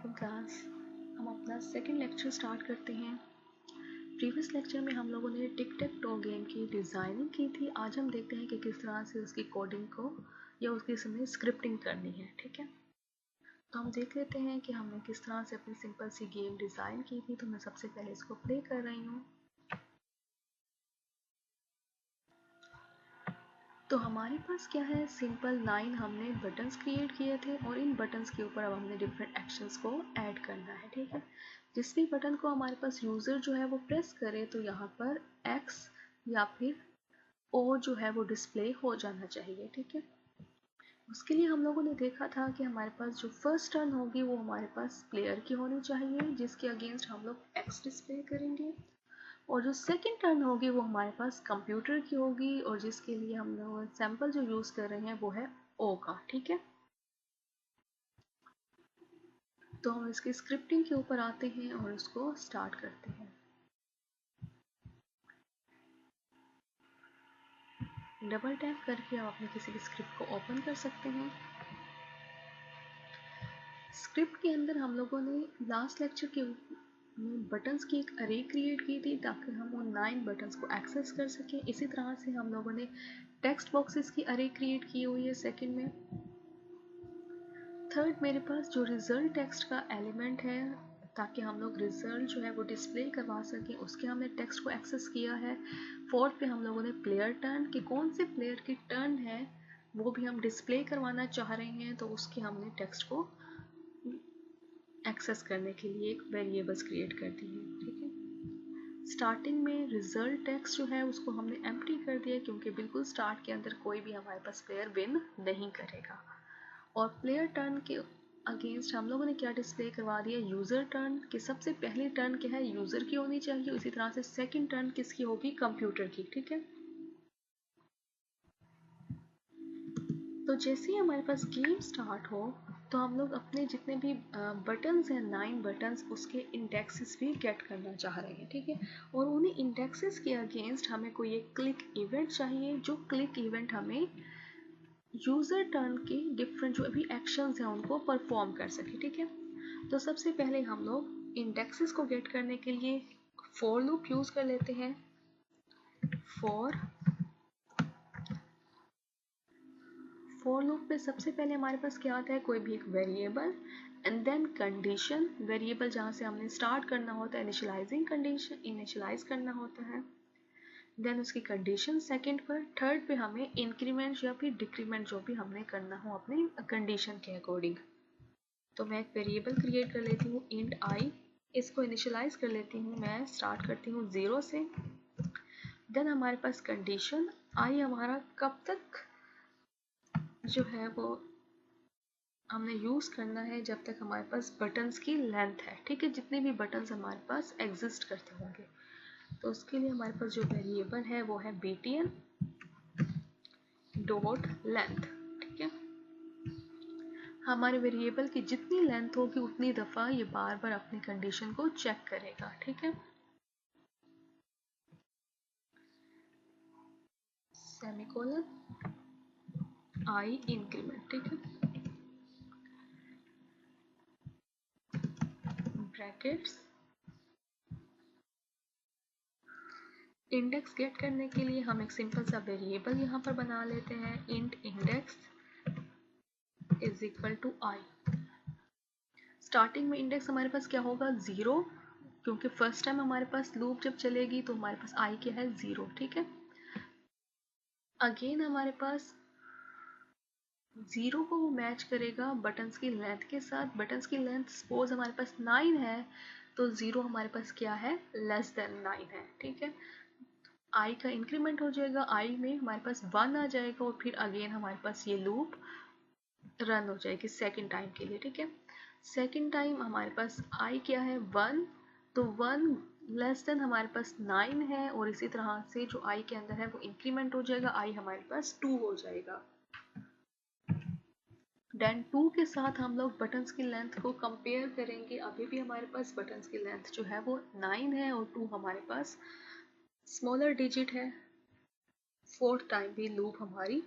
वालेकुम क्लास। हम अपना सेकंड लेक्चर स्टार्ट करते हैं। प्रीवियस लेक्चर में हम लोगों ने टिक टैक टो गेम की डिज़ाइनिंग की थी। आज हम देखते हैं कि किस तरह से उसकी कोडिंग को या उसकी समय स्क्रिप्टिंग करनी है। ठीक है, तो हम देख लेते हैं कि हमने किस तरह से अपनी सिंपल सी गेम डिज़ाइन की थी। तो मैं सबसे पहले इसको प्ले कर रही हूँ। तो हमारे पास क्या है, सिंपल 9 हमने बटन्स क्रिएट किए थे और इन बटन्स के ऊपर अब हमने डिफरेंट एक्शंस को ऐड करना है। ठीक है, जिस भी बटन को हमारे पास यूज़र जो है वो प्रेस करे तो यहाँ पर X या फिर O जो है वो डिस्प्ले हो जाना चाहिए। ठीक है, उसके लिए हम लोगों ने देखा था कि हमारे पास जो फर्स्ट टर्न होगी वो हमारे पास प्लेयर की होनी चाहिए, जिसके अगेंस्ट हम लोग X डिस्प्ले करेंगे, और जो सेकंड टर्न होगी वो हमारे पास कंप्यूटर की होगी और जिसके लिए हम लोग सैंपल जो यूज़ कर रहे हैं वो है O का। ठीक है, तो हम इसकी स्क्रिप्टिंग के ऊपर आते हैं और उसको स्टार्ट करते हैं। डबल टैप करके आप अपने किसी भी स्क्रिप्ट को ओपन कर सकते हैं। स्क्रिप्ट के अंदर हम लोगों ने लास्ट लेक्चर के बटन्स की एक अरे क्रिएट की थी ताकि हम उन 9 बटन्स को एक्सेस कर सकें। इसी तरह से हम लोगों ने टेक्स्ट बॉक्सेस की अरे क्रिएट की हुई है सेकंड में। थर्ड मेरे पास जो रिजल्ट टेक्स्ट का एलिमेंट है ताकि हम लोग रिजल्ट जो है वो डिस्प्ले करवा सकें, उसके हमने टेक्स्ट को एक्सेस किया है। फोर्थ पे हम लोगों ने प्लेयर टर्न कि कौन से प्लेयर की टर्न है वो भी हम डिस्प्ले करवाना चाह रहे हैं, तो उसके हमने टेक्स्ट को एक्सेस करने के लिए एक वेरिएबल्स क्रिएट कर दी है। ठीक है, स्टार्टिंग में रिजल्ट टेक्स्ट जो है उसको हमने एम्प्टी कर दिया क्योंकि बिल्कुल स्टार्ट के अंदर कोई भी हमारे पास प्लेयर विन नहीं करेगा। और प्लेयर टर्न के अगेंस्ट हम लोगों ने क्या डिस्प्ले करवा दिया, यूज़र टर्न कि सबसे पहली टर्न क्या है यूज़र की होनी चाहिए, उसी तरह से सेकंड टर्न किसकी होगी, कंप्यूटर की। ठीक है, तो जैसे ही हमारे पास गेम स्टार्ट हो तो हम लोग अपने जितने भी बटन्स हैं 9 बटन्स उसके इंडेक्सेस भी गेट करना चाह रहे हैं। ठीक है, और उन्हीं इंडेक्सेस के अगेंस्ट हमें कोई एक क्लिक इवेंट चाहिए, जो क्लिक इवेंट हमें यूज़र टर्न के डिफरेंट जो भी एक्शंस हैं उनको परफॉर्म कर सके। ठीक है, तो सबसे पहले हम लोग इंडेक्सेस को गेट करने के लिए फॉर लूप यूज़ कर लेते हैं। फॉर लूप में सबसे पहले हमारे पास क्या आता है, कोई भी एक variable and then condition. Variable जहाँ से हमने स्टार्ट करना होता है, इनिशियलाइजिंग कंडीशन इनिशियलाइज करना होता है, देन उसकी कंडीशन सेकंड पर, थर्ड पे हमें इंक्रीमेंट या फिर डिक्रीमेंट जो भी हमने करना हो अपनी कंडीशन के अकॉर्डिंग। तो मैं एक वेरिएबल क्रिएट कर लेती हूँ इंट आई, इसको इनिशियलाइज कर लेती हूँ, मैं स्टार्ट करती हूँ 0 से। देन हमारे पास कंडीशन आई हमारा कब तक जो है वो हमने यूज़ करना है, जब तक हमारे पास बटन्स की लेंथ है। ठीक है, जितने भी बटन्स हमारे पास एग्जिस्ट करते होंगे, तो उसके लिए हमारे पास जो वेरिएबल है वो है btn डॉट लेंथ। ठीक है, हमारे वेरिएबल की जितनी लेंथ होगी उतनी दफ़ा ये बार बार अपनी कंडीशन को चेक करेगा। ठीक है, सेमीकोलन आई इंक्रीमेंट। ठीक है, ब्रैकेट्स। इंडेक्स गेट करने के लिए हम एक सिंपल सा वेरिएबल यहाँ पर बना लेते हैं, int index is equal to I. Starting में इंडेक्स हमारे पास क्या होगा, 0, क्योंकि फर्स्ट टाइम हमारे पास लूप जब चलेगी तो हमारे पास आई क्या है, 0। ठीक है, अगेन हमारे पास 0 को वो मैच करेगा बटन्स की लेंथ के साथ। बटन्स की लेंथ सपोज हमारे पास 9 है तो 0 हमारे पास क्या है, लेस देन 9 है। ठीक है, आई का इंक्रीमेंट हो जाएगा, आई में हमारे पास 1 आ जाएगा और फिर अगेन हमारे पास ये लूप रन हो जाएगी सेकंड टाइम के लिए। ठीक है, सेकंड टाइम हमारे पास आई क्या है, 1, तो 1 लेस देन हमारे पास 9 है और इसी तरह से जो आई के अंदर है वो इंक्रीमेंट हो जाएगा, आई हमारे पास 2 हो जाएगा। देन 2 के साथ हम लोग बटन्स की लेंथ को कंपेयर करेंगे। अभी भी हमारे पास बटन्स की लेंथ जो है वो 9 है और 2 हमारे पास स्मॉलर डिजिट है। फोर्थ टाइम भी लूप हमारी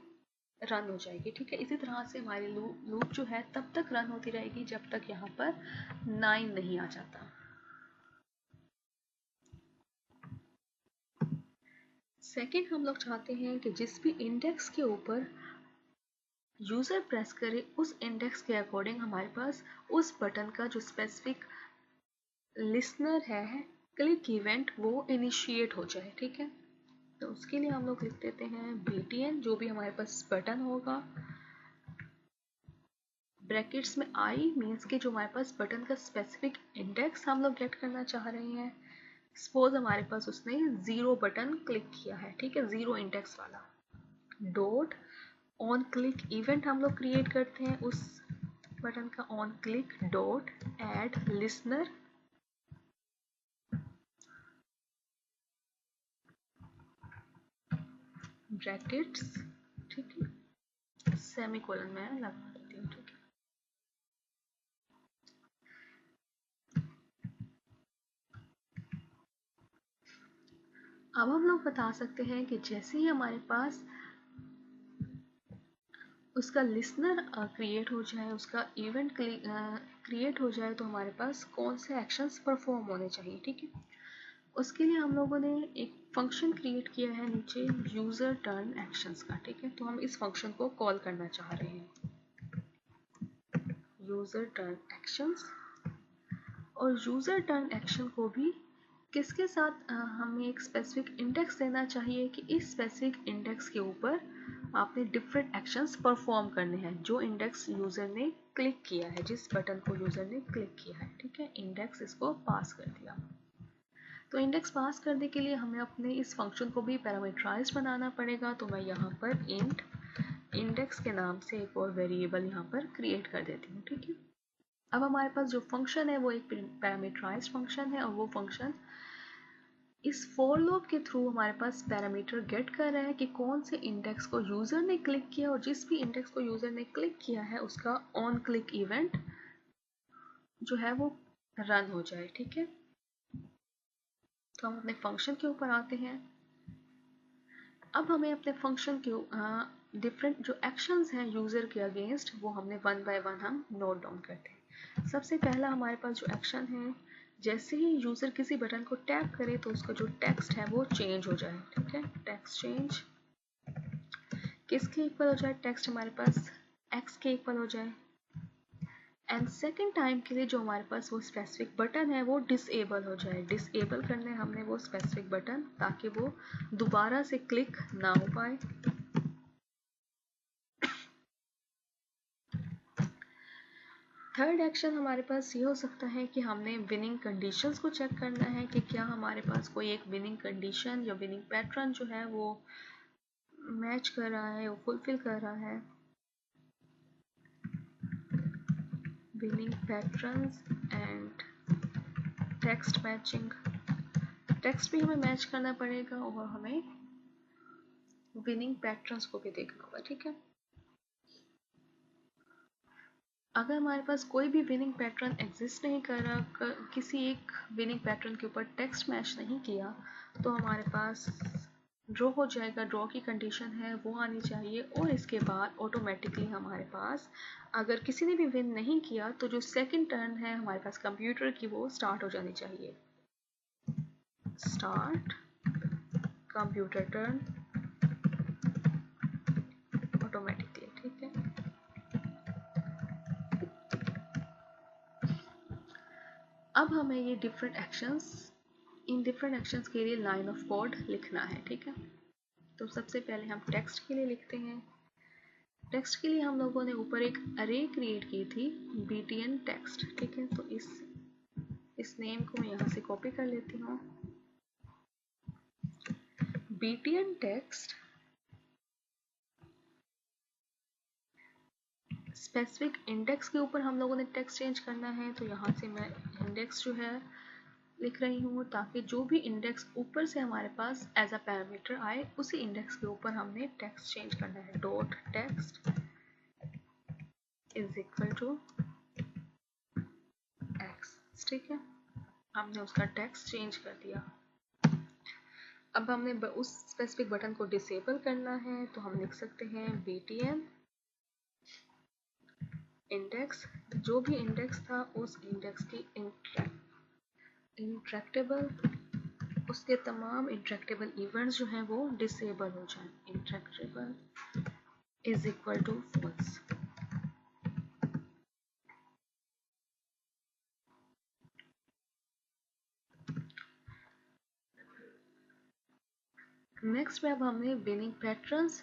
रन हो जाएगी। ठीक है, इसी तरह से हमारी लूप जो है तब तक रन होती रहेगी जब तक यहाँ पर 9 नहीं आ जाता। सेकंड, हम लोग चाहते हैं कि जिस भी इंडेक्स के ऊपर यूज़र प्रेस करे उस इंडेक्स के अकॉर्डिंग हमारे पास उस बटन का जो स्पेसिफिक लिसनर है क्लिक इवेंट वो इनिशिएट हो जाए। ठीक है, तो उसके लिए हम लोग लिख देते हैं btn, जो भी हमारे पास बटन होगा, ब्रैकेट्स में आई मीन्स कि जो हमारे पास बटन का स्पेसिफिक इंडेक्स हम लोग गेट करना चाह रहे हैं। सपोज हमारे पास उसने 0 बटन क्लिक किया है। ठीक है, 0 इंडेक्स वाला। डॉट ऑन क्लिक इवेंट हम लोग क्रिएट करते हैं उस बटन का, on click dot add listener brackets, ठीक है, सेमीकोलन में लगा देती हूँ। ठीक है, अब हम लोग बता सकते हैं कि जैसे ही हमारे पास उसका लिसनर क्रिएट हो जाए, उसका इवेंट क्रिएट हो जाए, तो हमारे पास कौन से एक्शंस परफॉर्म होने चाहिए। ठीक है, उसके लिए हम लोगों ने एक फंक्शन क्रिएट किया है नीचे यूज़र टर्न एक्शंस का। ठीक है, तो हम इस फंक्शन को कॉल करना चाह रहे हैं यूज़र टर्न एक्शंस। और यूज़र टर्न एक्शन को भी किसके साथ हमें एक स्पेसिफिक इंडेक्स देना चाहिए कि इस स्पेसिफिक इंडेक्स के ऊपर आपने डिफरेंट एक्शंस परफॉर्म करने हैं जो इंडेक्स यूज़र ने क्लिक किया है, जिस बटन को यूज़र ने क्लिक किया है। ठीक है, इंडेक्स इसको पास कर दिया। तो इंडेक्स पास करने के लिए हमें अपने इस फंक्शन को भी पैरामीटराइज्ड बनाना पड़ेगा। तो मैं यहाँ पर इंट इंडेक्स के नाम से एक और वेरिएबल यहाँ पर क्रिएट कर देती हूँ। ठीक है, अब हमारे पास जो फंक्शन है वो एक पैरामीटराइज्ड फंक्शन है और वो फंक्शन इस फॉर लूप के थ्रू हमारे पास पैरामीटर गेट कर रहा है कि कौन से इंडेक्स को यूज़र ने क्लिक किया, और जिस भी इंडेक्स को यूज़र ने क्लिक किया है उसका ऑन क्लिक इवेंट जो है वो रन हो जाए। ठीक है, तो हम अपने फंक्शन के ऊपर आते हैं। अब हमें अपने फंक्शन के डिफरेंट जो एक्शंस हैं यूज़र के अगेंस्ट वो हमने वन बाय वन हम नोट डाउन करते हैं। सबसे पहला हमारे पास जो एक्शन है, जैसे ही यूज़र किसी बटन को टैप करे तो उसका जो टेक्स्ट है वो चेंज हो जाए। ठीक है, टेक्स्ट चेंज किसके इक्वल हो जाए, टेक्स्ट हमारे पास एक्स के इक्वल हो जाए। एंड सेकेंड टाइम के लिए जो हमारे पास वो स्पेसिफिक बटन है वो डिसेबल हो जाए। डिसेबल करने हमने वो स्पेसिफिक बटन ताकि वो दोबारा से क्लिक ना हो पाए। थर्ड एक्शन हमारे पास ये हो सकता है कि हमने विनिंग कंडीशंस को चेक करना है कि क्या हमारे पास कोई एक विनिंग कंडीशन या विनिंग पैटर्न जो है वो मैच कर रहा है, वो फुलफिल कर रहा है। Winning patterns and text matching, text भी हमें मैच करना पड़ेगा और हमें विनिंग पैटर्न्स को भी देखना होगा। ठीक है, अगर हमारे पास कोई भी विनिंग पैटर्न एग्जिस्ट नहीं कर रहा, किसी एक विनिंग पैटर्न के ऊपर टेक्स्ट मैच नहीं किया, तो हमारे पास ड्रॉ हो जाएगा। ड्रॉ की कंडीशन है वो आनी चाहिए और इसके बाद ऑटोमेटिकली हमारे पास अगर किसी ने भी विन नहीं किया तो जो सेकंड टर्न है हमारे पास कंप्यूटर की वो स्टार्ट हो जानी चाहिए। Start computer turn automatically. ठीक है, अब हमें ये different actions, in different actions के लिए लाइन ऑफ कोड लिखना है। ठीक है, तो सबसे पहले हम टेक्स्ट के लिए लिखते हैं। टेक्स्ट के लिए हम लोगों ने ऊपर एक अरे क्रिएट की थी btn टेक्स्ट। ठीक है, तो इस नेम को मैं यहाँ से कॉपी कर लेती हूँ। btn टेक्स्ट स्पेसिफिक इंडेक्स के ऊपर हम लोगों ने टेक्स्ट चेंज करना है, तो यहाँ से मैं इंडेक्स जो है लिख रही हूँ ताकि जो भी इंडेक्स ऊपर से हमारे पास एज अ पैरामीटर आए उसी इंडेक्स के ऊपर हमने टेक्स्ट चेंज करना है। Dot text is equal to X. ठीक है, हमने उसका टेक्स्ट चेंज कर दिया। अब हमने उस स्पेसिफिक बटन को डिसेबल करना है, तो हम लिख सकते हैं btn इंडेक्स, जो भी इंडेक्स था उस इंडेक्स की इंट्रैक्टेबल, उसके तमाम इंट्रैक्टेबल इवेंट्स जो हैं वो डिसेबल हो जाएं। Interactable is equal to false. Next में अब हमें विनिंग पैटर्न्स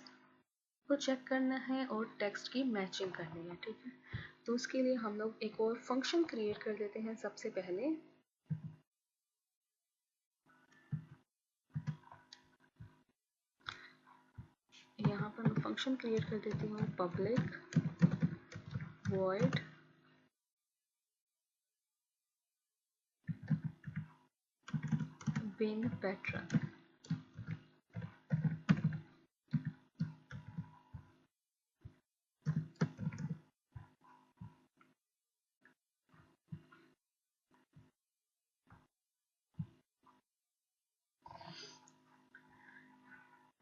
को चेक करना है और टेक्स्ट की मैचिंग करनी है, ठीक है। तो उसके लिए हम लोग एक और फंक्शन क्रिएट कर देते हैं। सबसे पहले यहाँ पर मैं फंक्शन क्रिएट कर देती हूँ पब्लिक वॉइड विन पैटर्न।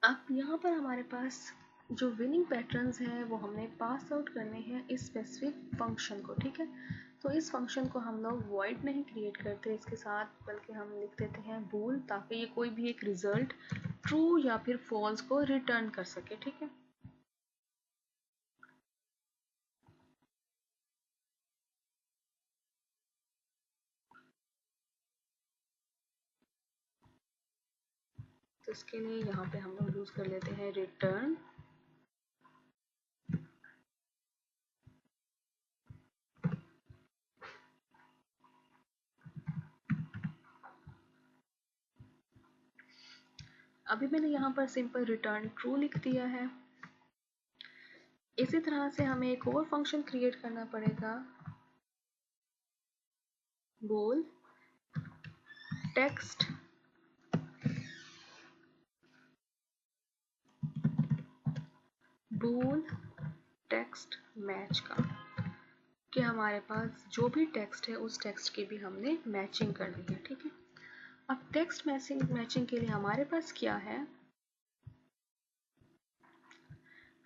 अब यहाँ पर हमारे पास जो विनिंग पैटर्न्स हैं वो हमने पास आउट करने हैं इस स्पेसिफिक फंक्शन को, ठीक है। तो इस फंक्शन को हम लोग वॉइड नहीं क्रिएट करते इसके साथ, बल्कि हम लिख देते हैं बूल, ताकि ये कोई भी एक रिजल्ट ट्रू या फिर फॉल्स को रिटर्न कर सके, ठीक है। तो इसके लिए यहाँ पे हम लोग यूज कर लेते हैं रिटर्न अभी मैंने यहाँ पर सिंपल रिटर्न ट्रू लिख दिया है। इसी तरह से हमें एक और फंक्शन क्रिएट करना पड़ेगा, बोल टेक्स्ट बूल टेक्स्ट मैच का, कि हमारे पास जो भी टेक्स्ट है उस टेक्स्ट की भी हमने मैचिंग करनी है, ठीक है। अब टेक्स्ट मैचिंग के लिए हमारे पास क्या है,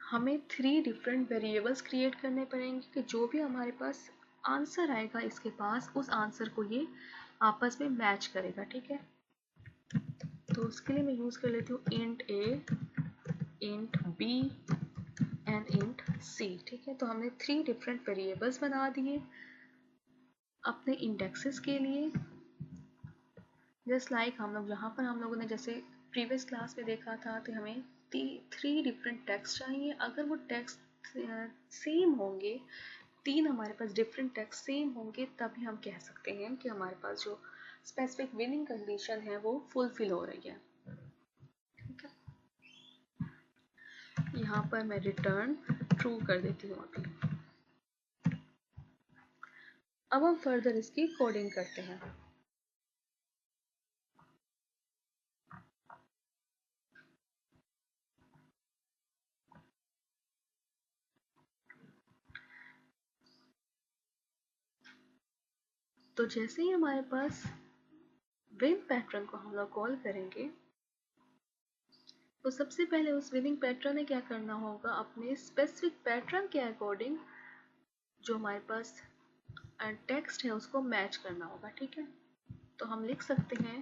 हमें 3 डिफरेंट वेरिएबल्स क्रिएट करने पड़ेंगे कि जो भी हमारे पास आंसर आएगा इसके पास, उस आंसर को ये आपस में मैच करेगा, ठीक है। तो उसके लिए मैं यूज कर लेती हूँ int A, int B and int C, ठीक है। तो हमने 3 डिफरेंट वेरिएबल्स बना दिए अपने इंडेक्सेस के लिए। जस्ट लाइक हम लोगों ने जैसे प्रीवियस क्लास में देखा था, तो हमें 3 डिफरेंट टेक्स्ट चाहिए। अगर वो टेक्स्ट सेम होंगे, 3 हमारे पास डिफरेंट टेक्स्ट सेम होंगे, तभी हम कह सकते हैं कि हमारे पास जो स्पेसिफिक विनिंग कंडीशन है वो फुलफिल हो रही है, ठीक है। यहाँ पर मैं रिटर्न ट्रू कर देती हूँ अभी। अब हम फर्दर इसकी कोडिंग करते हैं। तो जैसे ही हमारे पास विन पैटर्न को हम लोग कॉल करेंगे, तो सबसे पहले उस विनिंग पैटर्न में क्या करना होगा, अपने स्पेसिफिक पैटर्न के अकॉर्डिंग जो हमारे पास टेक्स्ट है उसको मैच करना होगा, ठीक है। तो हम लिख सकते हैं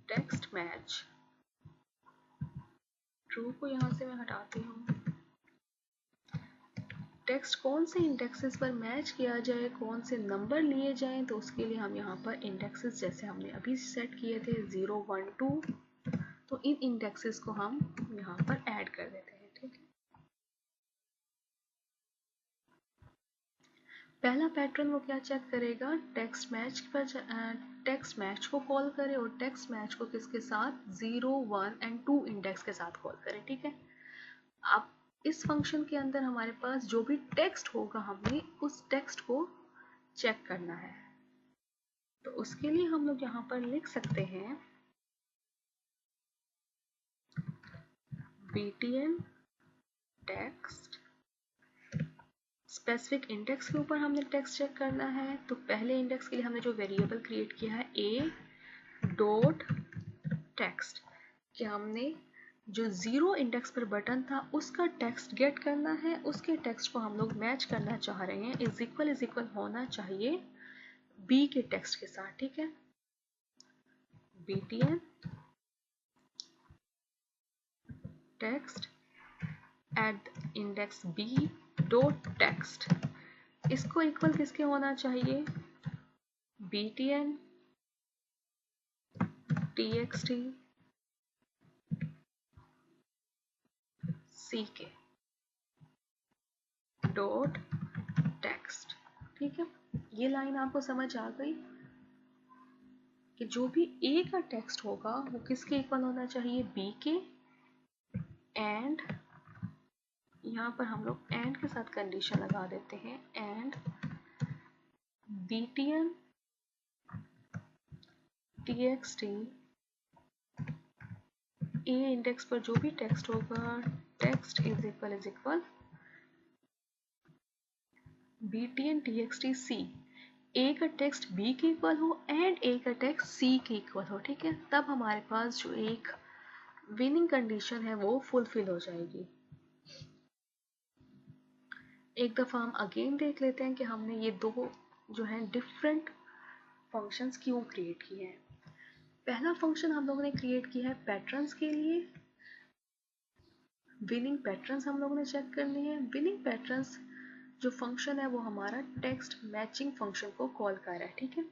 टेक्स्ट मैच, ट्रू को यहाँ से मैं हटाती हूँ। टेक्स्ट कौन से इंडेक्सेस पर मैच किया जाए, कौन से नंबर लिए जाएं, तो उसके लिए हम यहाँ पर इंडेक्सेस जैसे हमने अभी सेट किए थे 0 1 2, तो इन इंडेक्सेस को हम यहाँ पर ऐड कर देते हैं, ठीक है। पहला पैटर्न वो क्या चेक करेगा, टेक्स्ट मैच पर टेक्स्ट मैच को कॉल करे और टेक्स्ट मैच को किसके साथ, 0 1 एंड 2 इंडेक्स के साथ कॉल करे, ठीक है। अब इस फंक्शन के अंदर हमारे पास जो भी टेक्स्ट होगा, हमने उस टेक्स्ट को चेक करना है। तो उसके लिए हम लोग यहाँ पर लिख सकते हैं btn टेक्स्ट, स्पेसिफिक इंडेक्स के ऊपर हमने टेक्स्ट चेक करना है। तो पहले इंडेक्स के लिए हमने जो वेरिएबल क्रिएट किया है a डॉट टेक्स्ट, कि हमने जो 0 इंडेक्स पर बटन था उसका टेक्स्ट गेट करना है, उसके टेक्स्ट को हम लोग मैच करना चाह रहे हैं, इज इक्वल होना चाहिए बी के टेक्स्ट के साथ, ठीक है। btn text at index B dot text, इसको इक्वल किसके होना चाहिए, btn txt ck dot text, ठीक है। ये लाइन आपको समझ आ गई कि जो भी ए का टेक्स्ट होगा वो किसके इक्वल होना चाहिए, बी के, एंड यहाँ पर हम लोग एंड के साथ कंडीशन लगा देते हैं, and btn txt A index पर जो भी टेक्स्ट होगा, text is equal btn txt c, ए का टेक्स्ट बी के इक्वल हो एंड ए का टेक्स्ट सी के इक्वल हो, ठीक है। तब हमारे पास जो एक विनिंग कंडीशन है वो फुलफिल हो जाएगी। एक दफ़ा हम अगेन देख लेते हैं कि हमने ये दो जो है डिफरेंट फंक्शंस क्यों क्रिएट किए हैं। पहला फंक्शन हम लोगों ने क्रिएट किया है पैटर्न्स के लिए, विनिंग पैटर्न्स हम लोगों ने चेक करने हैं। विनिंग पैटर्न्स जो फंक्शन है वो हमारा टेक्स्ट मैचिंग फंक्शन को कॉल कर रहा है, ठीक है,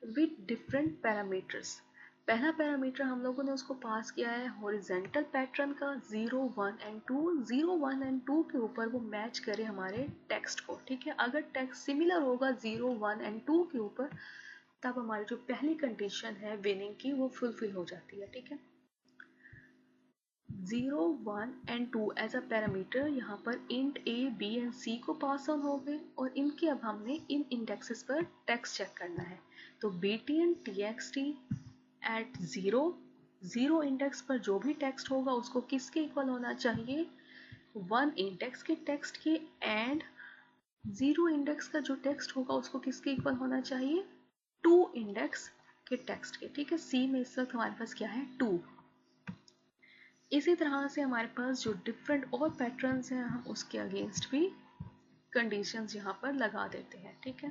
विद डिफरेंट पैरामीटर्स। पहला पैरामीटर हम लोगों ने उसको पास किया है हॉरिजेंटल पैटर्न का 0, 1 एंड 2। 0, 1 एंड 2 के ऊपर वो मैच करे हमारे टेक्स्ट को, ठीक है। अगर टेक्स्ट सिमिलर होगा 0, 1 एंड 2 के ऊपर, तब हमारी जो पहली कंडीशन है विनिंग की वो फुलफिल हो जाती है, ठीक है। 0, 1 एंड 2 एज अ पैरामीटर यहाँ पर int a, b and c को पास ऑन हो गए और इनके अब हमने इन इंडेक्सेस पर टेक्स्ट चेक करना है। तो btn txt एट 0 इंडेक्स पर जो भी टेक्स्ट होगा उसको किसके इक्वल होना चाहिए, 1 इंडेक्स के टेक्स्ट के, एंड 0 इंडेक्स का जो टेक्स्ट होगा उसको किसके इक्वल होना चाहिए, 2 इंडेक्स के टेक्स्ट के, ठीक है। c में इस वक्त हमारे पास क्या है, 2। इसी तरह से हमारे पास जो डिफरेंट और पैटर्न्स हैं हम उसके अगेंस्ट भी कंडीशंस यहाँ पर लगा देते हैं, ठीक है।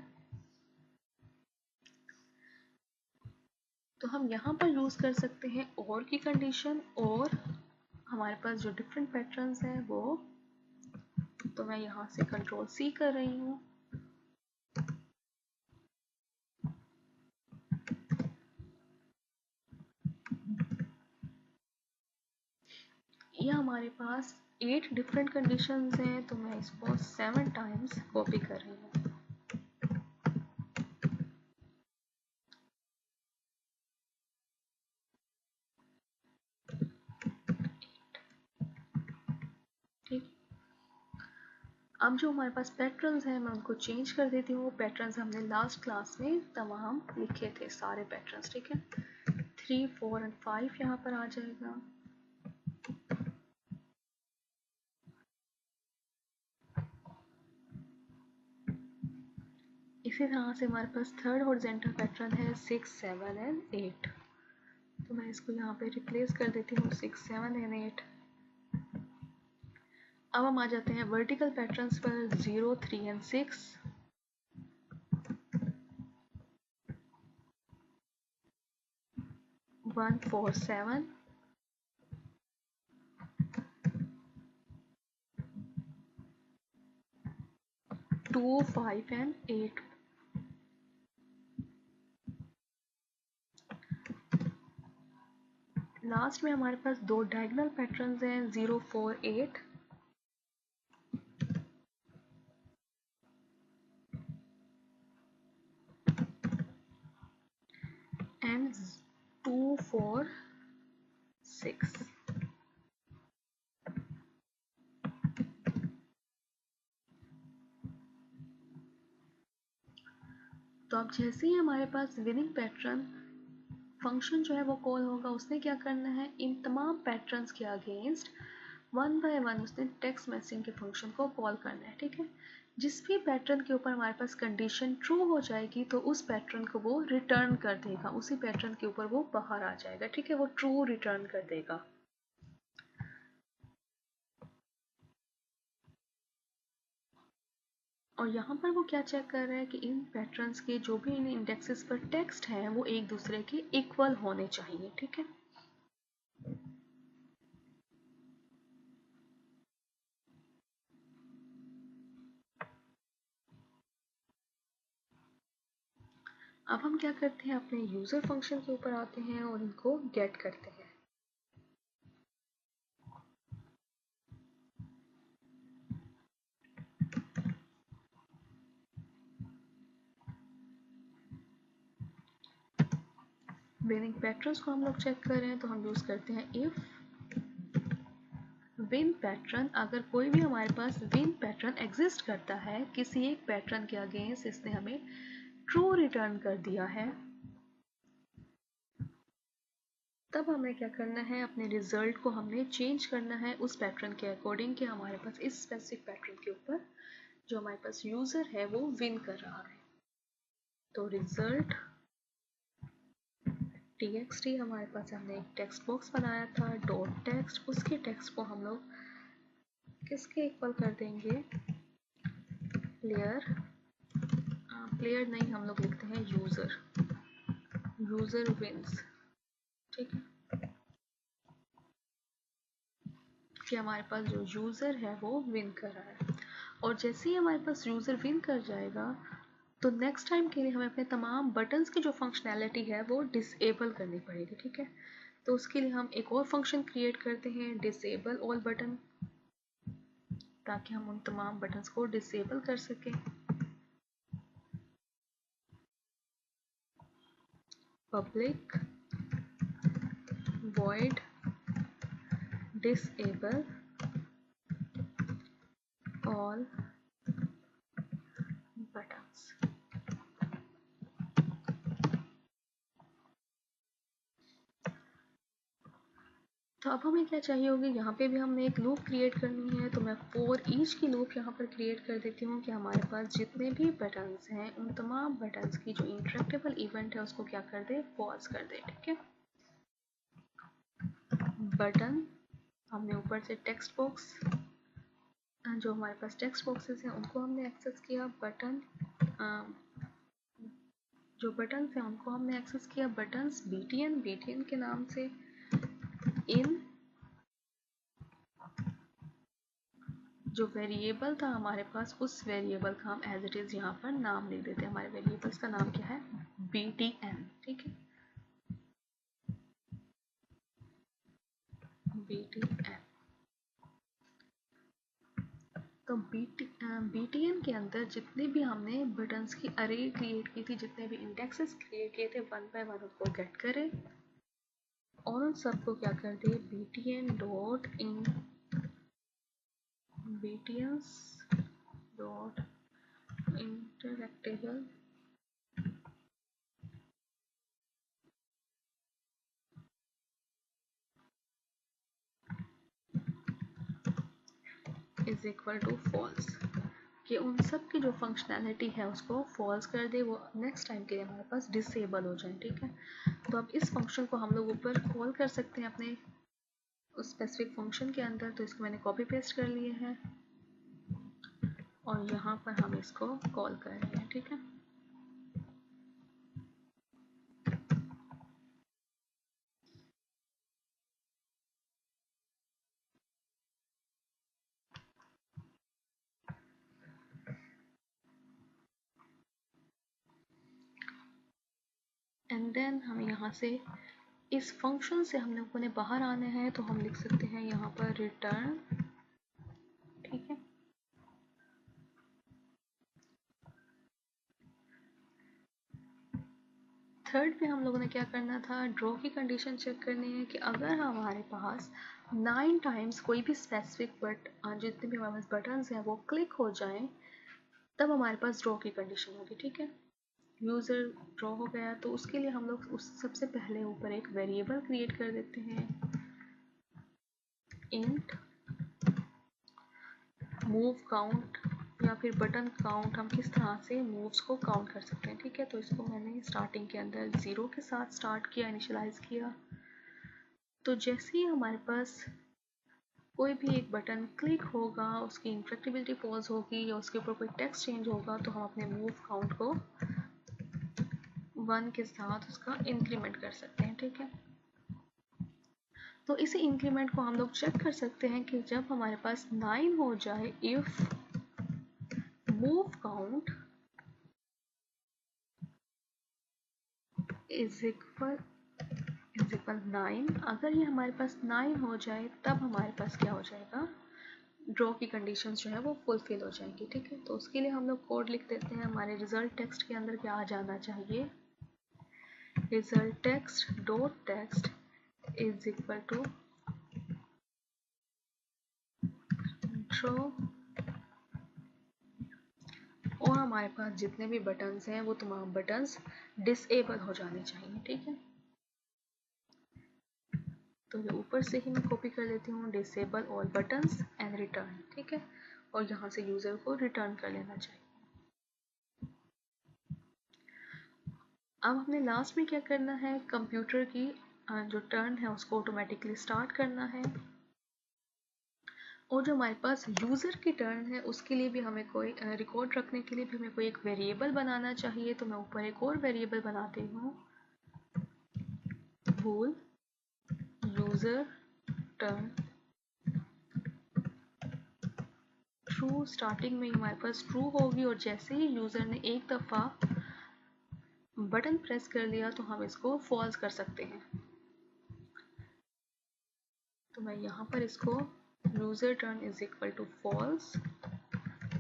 तो हम यहाँ पर यूज कर सकते हैं और की कंडीशन, और हमारे पास जो डिफरेंट पैटर्न्स हैं वो, तो मैं यहाँ से कंट्रोल C कर रही हूँ। ये हमारे पास 8 डिफरेंट कंडीशंस हैं, तो मैं इसको 7 टाइम्स कॉपी कर रही हूँ। ठीक, अब जो हमारे पास पैटर्न्स हैं मैं उनको चेंज कर देती हूँ। पैटर्न्स हमने लास्ट क्लास में तमाम लिखे थे, सारे पैटर्न्स, ठीक है। 3, 4 एंड 5 यहाँ पर आ जाएगा। इसी तरह से हमारे पास थर्ड हॉरिजॉन्टल पैटर्न है 6, 7 एंड 8। तो मैं इसको यहाँ पे रिप्लेस कर देती हूँ 6, 7 एंड 8। अब हम आ जाते हैं वर्टिकल पैटर्न्स पर 0, 3 एंड 6। 1, 4, 7, 2, 5 एंड 8। लास्ट में हमारे पास दो डायगोनल पैटर्न्स हैं 0, 4, 8 एंड 2, 4, 6। तो अब जैसे ही हमारे पास विनिंग पैटर्न फंक्शन जो है वो कॉल होगा, उसने क्या करना है, इन तमाम पैटर्न्स के अगेंस्ट 1 बाय 1 उसने टेक्स्ट मैचिंग के फंक्शन को कॉल करना है, ठीक है। जिस भी पैटर्न के ऊपर हमारे पास कंडीशन ट्रू हो जाएगी तो उस पैटर्न को वो रिटर्न कर देगा, उसी पैटर्न के ऊपर वो बाहर आ जाएगा, ठीक है, वो ट्रू रिटर्न कर देगा। और यहाँ पर वो क्या चेक कर रहा है कि इन पैटर्न्स के जो भी इन इंडेक्सेस पर टेक्स्ट हैं वो एक दूसरे के इक्वल होने चाहिए, ठीक है। अब हम क्या करते हैं, अपने यूजर फंक्शन के ऊपर आते हैं और इनको गेट करते हैं। बिनिंग पैटर्न्स को हम लोग चेक कर रहे हैं तो हम यूज करते हैं इफ विन पैटर्न। अगर कोई भी हमारे पास विन पैटर्न एग्जिस्ट करता है, किसी एक पैटर्न के अगेंस्ट इसने हमें ट्रू रिटर्न कर दिया है, तब हमें क्या करना है, अपने रिजल्ट को हमने चेंज करना है उस पैटर्न के अकॉर्डिंग कि हमारे पास इस स्पेसिफिक पैटर्न के ऊपर जो हमारे पास यूजर है वो विन कर रहा है। तो रिजल्ट txt हमारे पास हमने एक टेक्स्ट बॉक्स बनाया था डॉट टेक्स्ट, उसके टेक्स्ट को हम लोग किसके इक्वल कर देंगे, प्लेयर, प्लेयर नहीं, हम लोग लिखते हैं यूजर, यूजर विंस, ठीक है, कि हमारे पास जो यूजर है वो विन कर रहा है। और जैसे ही हमारे पास यूजर विन कर जाएगा तो नेक्स्ट टाइम के लिए हमें अपने तमाम बटन्स की जो फंक्शनैलिटी है वो डिसेबल करनी पड़ेगी, ठीक है। तो उसके लिए हम एक और फंक्शन क्रिएट करते हैं, डिसेबल ऑल बटन, ताकि हम उन तमाम बटन्स को डिसेबल कर सकें। Public void disable all buttons। तो अब हमें क्या चाहिए होगी, यहाँ पे भी हमने एक लूप क्रिएट करनी है, तो मैं फॉर ईच की लूप यहाँ पर क्रिएट कर देती हूँ कि हमारे पास जितने भी बटन्स हैं उन तमाम बटन्स की जो इंटरेक्टेबल इवेंट है उसको क्या कर दे, पॉज कर दे, ठीक है। बटन, हमने ऊपर से टेक्स्ट बॉक्स, जो हमारे पास टेक्स्ट बॉक्सेस हैं उनको हमने एक्सेस किया, बटन, जो बटन्स हैं उनको हमने एक्सेस किया, बटन्स btn के नाम से, इन जो वेरिएबल था हमारे पास उस वेरिएबल का हम एज इट इज यहाँ पर नाम लिख देते हैं, हमारे वेरिएबल्स का नाम क्या है, btn, ठीक है, btn। तो btn के अंदर जितने भी हमने बटन्स की अरे क्रिएट की थी, जितने भी इंडेक्सेस क्रिएट किए थे, वन बाय वन उनको गेट करें और उन सबको क्या कर दे, btn dot in btns dot interactable is equal to false, कि उन सब की जो फंक्शनैलिटी है उसको फॉल्स कर दे, वो नेक्स्ट टाइम के लिए हमारे पास डिसेबल हो जाए, ठीक है। तो अब इस फंक्शन को हम लोग ऊपर कॉल कर सकते हैं अपने उस स्पेसिफिक फंक्शन के अंदर, तो इसको मैंने कॉपी पेस्ट कर लिए हैं और यहाँ पर हम इसको कॉल कर रहे हैं, ठीक है। एंड देन हमें यहाँ से इस फंक्शन से हम लोगों ने बाहर आना है, तो हम लिख सकते हैं यहाँ पर रिटर्न, ठीक है। थर्ड पे हम लोगों ने क्या करना था, ड्रॉ की कंडीशन चेक करनी है कि अगर हमारे पास 9 टाइम्स कोई भी स्पेसिफिक जितने भी हमारे पास बटन्स हैं वो क्लिक हो जाएं, तब हमारे पास ड्रॉ की कंडीशन होगी, ठीक है। यूज़र ड्रॉ हो गया तो उसके लिए हम लोग उस सबसे पहले ऊपर एक वेरिएबल क्रिएट कर देते हैं, इंट मूव काउंट, या फिर बटन काउंट, हम किस तरह से मूव्स को काउंट कर सकते हैं, ठीक है। तो इसको मैंने स्टार्टिंग के अंदर 0 के साथ स्टार्ट किया, इनिशियलाइज किया। तो जैसे ही हमारे पास कोई भी एक बटन क्लिक होगा, उसकी इंट्रैक्टिबिलिटी पॉज होगी या उसके ऊपर कोई टेक्स्ट चेंज होगा तो हम अपने मूव काउंट को 1 के साथ उसका इंक्रीमेंट कर सकते हैं। ठीक है, तो इसी इंक्रीमेंट को हम लोग चेक कर सकते हैं कि जब हमारे पास 9 हो जाए, if move count is equal 9, अगर ये हमारे पास 9 हो जाए तब हमारे पास क्या हो जाएगा, ड्रॉ की कंडीशंस जो है वो फुलफिल हो जाएंगी। ठीक है, तो उसके लिए हम लोग कोड लिख देते हैं। हमारे रिजल्ट टेक्स्ट के अंदर क्या आ जाना चाहिए, result text dot text is equal to draw, और हमारे पास जितने भी बटन्स हैं वो तमाम बटन्स डिसेबल हो जाने चाहिए। ठीक है, तो ये ऊपर से ही मैं कॉपी कर लेती हूँ, disable all buttons and return. ठीक है, और यहाँ से यूजर को रिटर्न कर लेना चाहिए। अब हमने लास्ट में क्या करना है, कंप्यूटर की जो टर्न है उसको ऑटोमेटिकली स्टार्ट करना है, और जो हमारे पास यूज़र की टर्न है उसके लिए भी हमें कोई रिकॉर्ड रखने के लिए भी हमें कोई एक वेरिएबल बनाना चाहिए। तो मैं ऊपर एक और वेरिएबल बनाती हूँ, bool user turn true, starting में हमारे पास ट्रू होगी और जैसे ही यूज़र ने एक दफ़ा बटन प्रेस कर लिया तो हम इसको फॉल्स कर सकते हैं। तो मैं यहाँ पर इसको user turn is equal to false,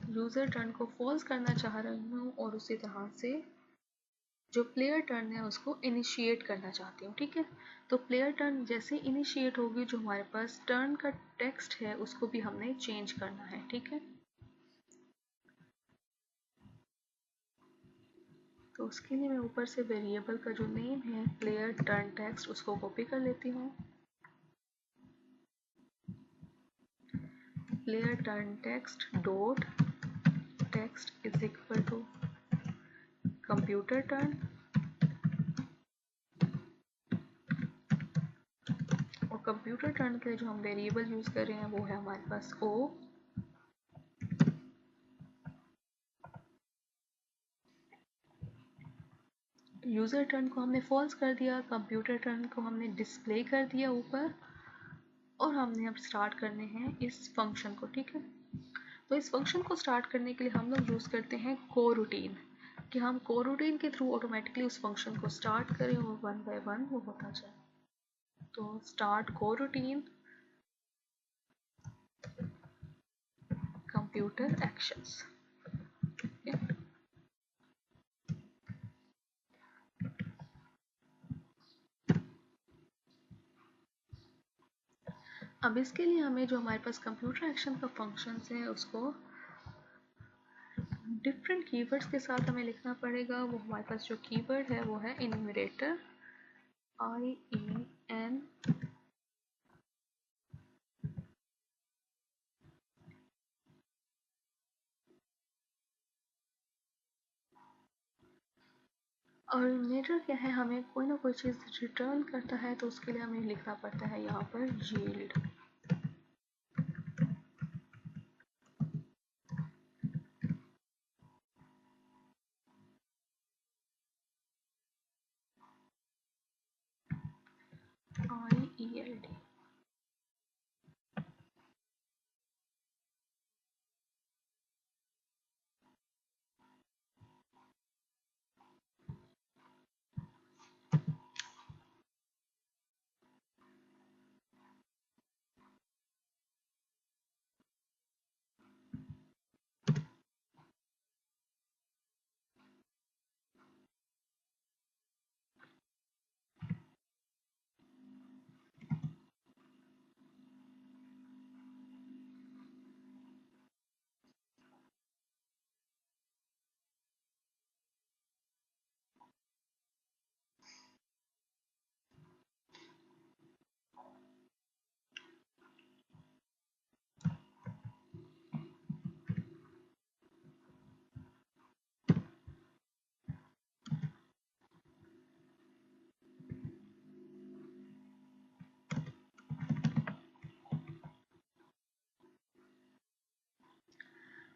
user turn को फॉल्स करना चाह रही हूँ और उसी तरह से जो प्लेयर टर्न है उसको इनिशिएट करना चाहती हूँ। ठीक है, तो प्लेयर टर्न जैसे इनिशिएट होगी जो हमारे पास टर्न का टेक्स्ट है उसको भी हमने चेंज करना है। ठीक है, तो उसके लिए मैं ऊपर से वेरिएबल का जो नेम है प्लेयर टर्न टेक्स्ट उसको कॉपी कर लेती हूँ, player turn text dot text is equal to computer turn, और कंप्यूटर टर्न के लिए जो हम वेरिएबल यूज कर रहे हैं वो है हमारे पास ओ, यूज़र टर्न को हमने फॉल्स कर दिया, कंप्यूटर टर्न को हमने डिस्प्ले कर दिया ऊपर, और हमने अब स्टार्ट करने हैं इस फंक्शन को। ठीक है, तो इस फंक्शन को स्टार्ट करने के लिए हम लोग यूज़ करते हैं को रूटीन, कि हम को रूटीन के थ्रू ऑटोमेटिकली उस फंक्शन को स्टार्ट करें और 1 बाय 1 वो होता जाए। तो स्टार्ट को रूटीन कंप्यूटर एक्शंस। अब इसके लिए हमें जो हमारे पास कंप्यूटर एक्शन का फंक्शन है उसको डिफरेंट कीवर्ड्स के साथ हमें लिखना पड़ेगा। वो हमारे पास जो कीवर्ड है वो है इन्यूमरेटर, IEN और इन्यूमरेटर क्या है, हमें कोई ना कोई चीज़ रिटर्न करता है तो उसके लिए हमें लिखना पड़ता है यहाँ पर yield. IELD।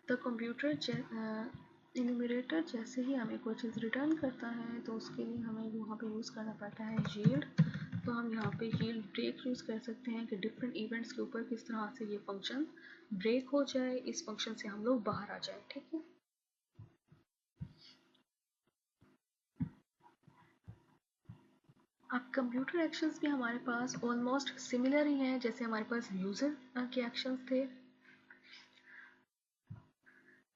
The computer enumerator जैसे ही हमें कोई चीज़ रिटर्न करता है तो उसके लिए हमें वहाँ पे यूज़ करना पड़ता है यील्ड। तो हम यहाँ पे यील्ड ब्रेक यूज़ कर सकते हैं कि डिफरेंट इवेंट्स के ऊपर किस तरह से ये फंक्शन ब्रेक हो जाए, इस फंक्शन से हम लोग बाहर आ जाए। ठीक है, अब कंप्यूटर एक्शंस भी हमारे पास ऑलमोस्ट सिमिलर ही हैं जैसे हमारे पास यूज़र के एक्शंस थे।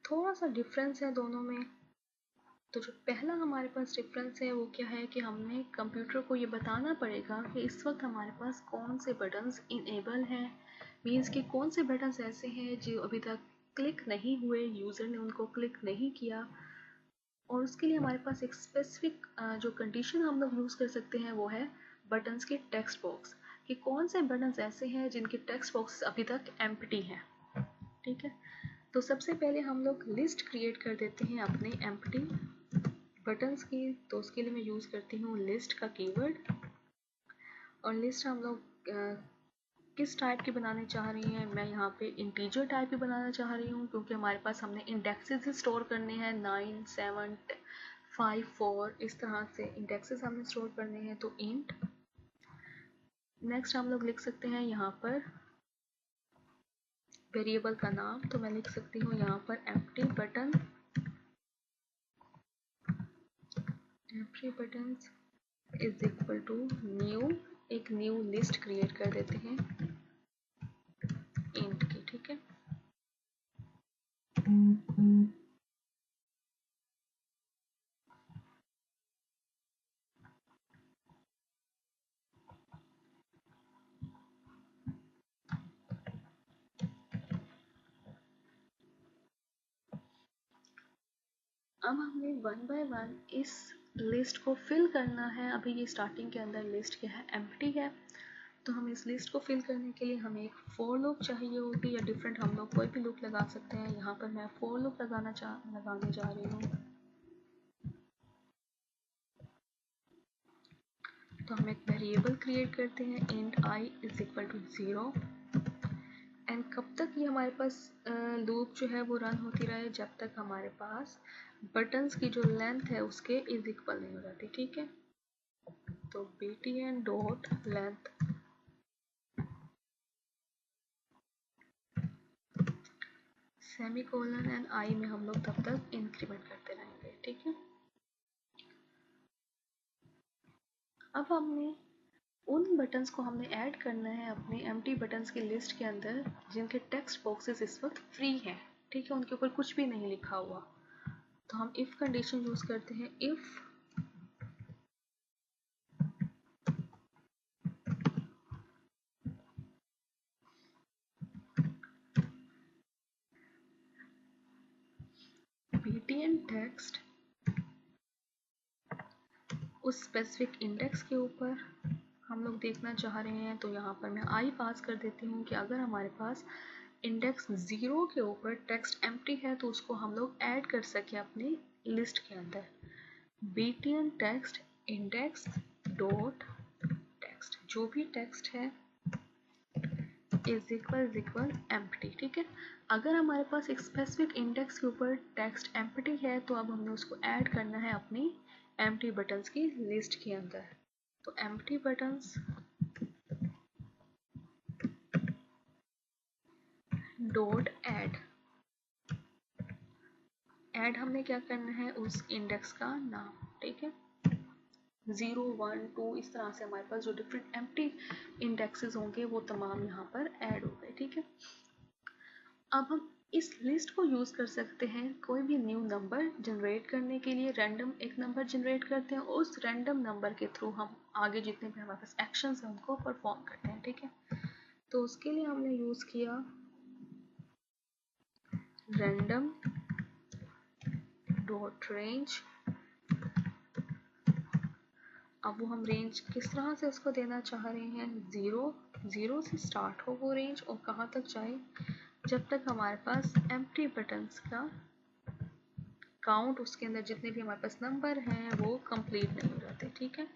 थोड़ा सा डिफरेंस है दोनों में। तो जो पहला हमारे पास डिफरेंस है वो क्या है कि हमने कंप्यूटर को ये बताना पड़ेगा कि इस वक्त हमारे पास कौन से बटन्स इनेबल हैं, मीन्स कि कौन से बटन्स ऐसे हैं जो अभी तक क्लिक नहीं हुए, यूज़र ने उनको क्लिक नहीं किया। और उसके लिए हमारे पास एक स्पेसिफिक जो कंडीशन हम लोग यूज़ कर सकते हैं वो है बटन्स के टेक्स्ट बॉक्स, कि कौन से बटन्स ऐसे हैं जिनके टेक्स्ट बॉक्स अभी तक एम्प्टी हैं। ठीक है, तो सबसे पहले हम लोग लिस्ट क्रिएट कर देते हैं अपने एम्प्टी बटन्स की। तो उसके लिए मैं यूज़ करती हूँ लिस्ट का कीवर्ड। और लिस्ट हम लोग किस टाइप की बनाने चाह रही हैं, मैं यहाँ पे इंटीजर टाइप की बनाना चाह रही हूँ क्योंकि हमारे पास हमने इंडेक्सेस ही स्टोर करने हैं 9, 7, 5, 4 इस तरह से इंडेक्सेस हमने स्टोर करने हैं। तो इंट नेक्स्ट हम लोग लिख सकते हैं यहाँ पर वेरिएबल का नाम, तो मैं लिख सकती हूँ यहाँ पर empty buttons is equal to new, एक न्यू लिस्ट क्रिएट कर देते हैं इंट की। ठीक है, अब हमें वन बाय वन इस लिस्ट को फिल करना है। अभी ये स्टार्टिंग के अंदर लिस्ट क्या है, एम्प्टी है। तो हमें इस लिस्ट को फिल करने के लिए हमें एक फोर लूप चाहिए होगी, या डिफरेंट हम लोग कोई भी लूप लगा सकते हैं। यहाँ पर मैं फोर लूप लगाने जा रही हूँ। तो हम एक वेरिएबल क्रिएट करते हैं int i is equal to 0। And कब तक ये हमारे पास लूप जो है वो रन होती रहे, जब तक हमारे पास बटन्स की जो लेंथ है उसके इज इक्वल नहीं हो जाती। ठीक है, तो btn dot length semicolon and i में हम लोग तब तक इंक्रीमेंट करते रहेंगे। ठीक है, अब हमने उन बटन्स को हमने ऐड करना है अपने एम्प्टी बटन्स की लिस्ट के अंदर जिनके टेक्स्ट बॉक्सेस इस वक्त फ्री हैं। ठीक है, उनके ऊपर कुछ भी नहीं लिखा हुआ। तो हम इफ कंडीशन यूज करते हैं, इफ btn टेक्स्ट उस स्पेसिफिक इंडेक्स के ऊपर हम लोग देखना चाह रहे हैं, तो यहाँ पर मैं आई पास कर देती हूँ कि अगर हमारे पास इंडेक्स 0 के ऊपर टेक्स्ट एम्प्टी है तो उसको हम लोग ऐड कर सके अपनी लिस्ट के अंदर। btn text index dot text, जो भी टेक्स्ट है इज इक्वल एम्प्टी। ठीक है, अगर हमारे पास एक स्पेसिफिक इंडेक्स के ऊपर टेक्स्ट एम्प्टी है तो अब हमने उसको ऐड करना है अपनी एम्प्टी बटन्स की लिस्ट के अंदर। तो एम्प्टी बटन्स डॉट ऐड हमने क्या करना है, उस इंडेक्स का नाम। ठीक है, 0, 1, 2 इस तरह से हमारे पास जो डिफरेंट एम्प्टी इंडेक्सेस होंगे वो तमाम यहाँ पर ऐड हो गए। ठीक है, अब हम इस लिस्ट को यूज कर सकते हैं कोई भी न्यू नंबर जनरेट करने के लिए। रैंडम एक नंबर जनरेट करते हैं, उस रैंडम नंबर के थ्रू हम आगे जितने भी हमारे पास एक्शंस हैं उनको परफॉर्म करते हैं। ठीक है, तो उसके लिए हमने यूज किया रैंडम डॉट रेंज। अब वो हम रेंज किस तरह से उसको देना चाह रहे हैं, 0 से स्टार्ट हो वो रेंज और कहाँ तक जाए, जब तक हमारे पास एम्प्टी बटन्स का काउंट, उसके अंदर जितने भी हमारे पास नंबर हैं वो कंप्लीट नहीं हो जाते। ठीक है,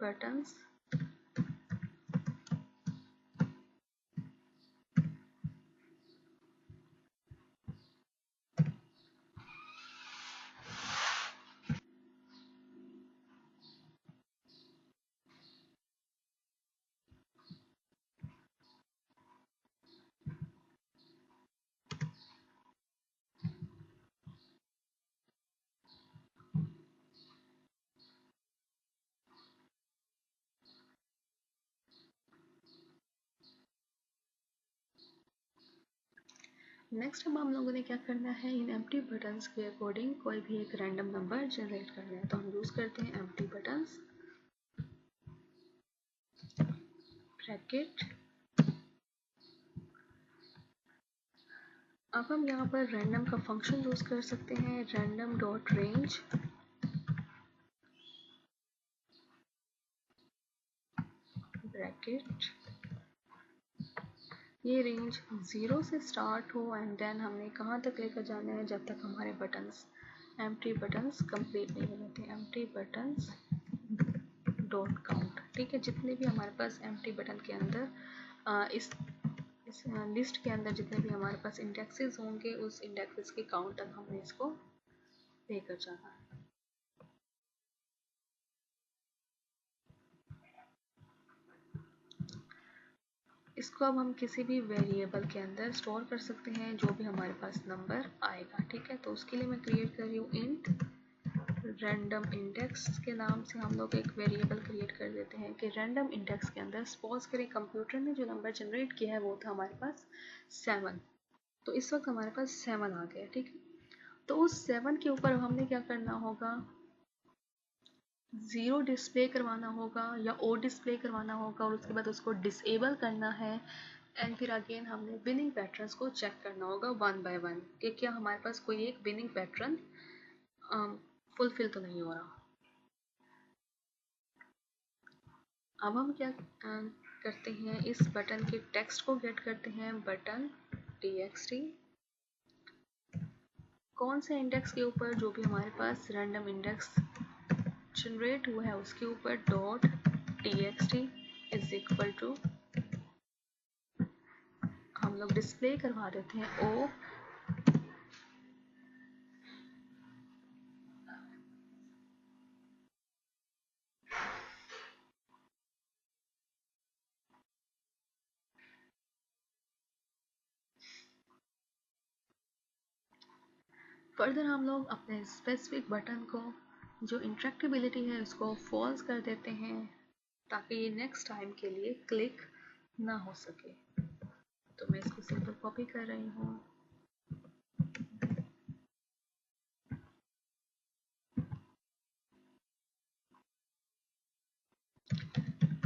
buttons नेक्स्ट अब हम लोगों ने क्या करना है, इन एम्प्टी बटन्स के अकॉर्डिंग कोई भी एक रैंडम नंबर जनरेट करना है। तो हम यूज करते हैं एम्प्टी बटन्स ब्रैकेट। अब हम यहाँ पर रैंडम का फंक्शन यूज कर सकते हैं, रैंडम डॉट रेंज ब्रैकेट। ये रेंज 0 से स्टार्ट हो एंड देन हमने कहाँ तक लेकर जाना है, जब तक हमारे बटन्स एम्प्टी बटन्स कंप्लीट नहीं हो जाते। एम्प्टी बटन्स डॉट काउंट, ठीक है। जितने भी हमारे पास एम्प्टी बटन के अंदर इस लिस्ट के अंदर जितने भी हमारे पास इंडेक्सेस होंगे, उस इंडेक्सेस के काउंट तक हमने इसको लेकर जाना है। इसको अब हम किसी भी वेरिएबल के अंदर स्टोर कर सकते हैं, जो भी हमारे पास नंबर आएगा, ठीक है। तो उसके लिए मैं क्रिएट कर रही हूँ इंट रैंडम इंडेक्स के नाम से हम लोग एक वेरिएबल क्रिएट कर देते हैं कि रैंडम इंडेक्स के अंदर सपोज करें कंप्यूटर ने जो नंबर जनरेट किया है वो था हमारे पास 7। तो इस वक्त हमारे पास 7 आ गया, ठीक है। तो उस 7 के ऊपर हमने क्या करना होगा, 0 डिस्प्ले करवाना होगा या ओ डिस्प्ले करवाना होगा, और उसके बाद उसको डिसेबल करना है। एंड फिर अगेन हमने विनिंग पैटर्न्स को चेक करना होगा 1 बाय 1 कि क्या हमारे पास कोई एक विनिंग पैटर्न फुलफिल तो नहीं हो रहा। अब हम क्या करते हैं, इस बटन के टेक्स्ट को गेट करते हैं, बटन txt। कौन से इंडेक्स के ऊपर, जो भी हमारे पास रैंडम इंडेक्स जनरेट हुआ है उसके ऊपर dot txt is equal to, हम लोग डिस्प्ले करवा देते हैं ओ फर्दर हम लोग अपने स्पेसिफिक बटन को जो इंटरेक्टिबिलिटी है उसको फॉल्स कर देते हैं, ताकि ये नेक्स्ट टाइम के लिए क्लिक ना हो सके। तो मैं इसको सिंपल कॉपी कर रही हूँ,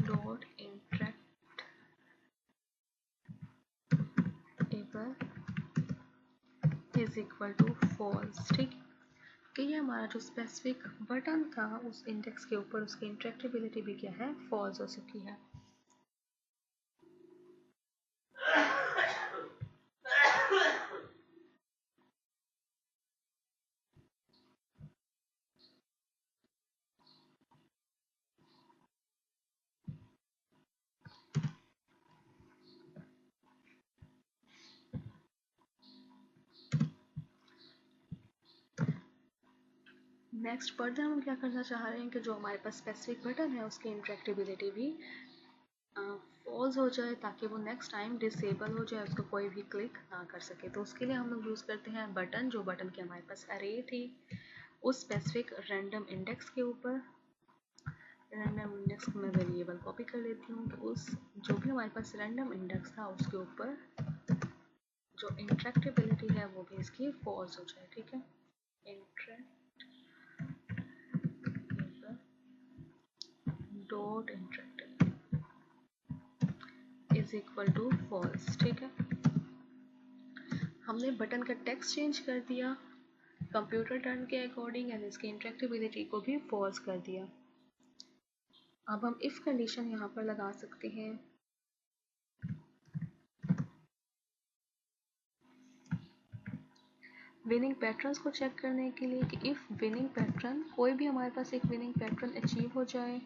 dot interactable is equal to false, ठीक। कि ये हमारा जो स्पेसिफिक बटन था उस इंडेक्स के ऊपर उसकी इंटरेक्टिबिलिटी भी क्या है, फॉल्स हो चुकी है। नेक्स्ट फर्दर हम क्या करना चाह रहे हैं कि जो हमारे पास स्पेसिफिक बटन है उसकी इंटरेक्टिबिलिटी भी फॉल्स हो जाए, ताकि वो नेक्स्ट टाइम डिसेबल हो जाए, उसको कोई भी क्लिक ना कर सके। तो उसके लिए हम लोग यूज़ करते हैं बटन, जो बटन की हमारे पास अरे थी उस स्पेसिफिक रैंडम इंडेक्स के ऊपर। रैंडम इंडेक्स को मैं वेरिएबल कॉपी कर लेती हूँ, तो उस जो भी हमारे पास रैंडम इंडेक्स था उसके ऊपर जो इंटरेक्टिबिलिटी है वो भी इसकी फॉल्स हो जाए, ठीक है। Dot interactive is equal to false, ठीक है। हमने बटन का टेक्स्ट चेंज कर दिया कंप्यूटर टर्न के अकॉर्डिंग एंड इसकी इंटरेक्टिबिलिटी को भी फॉल्स कर दिया। अब हम इफ कंडीशन यहाँ पर लगा सकते हैं, विनिंग पैटर्न्स को चेक करने के लिए कि इफ विनिंग पैटर्न, कोई भी हमारे पास एक विनिंग पैटर्न अचीव हो जाए,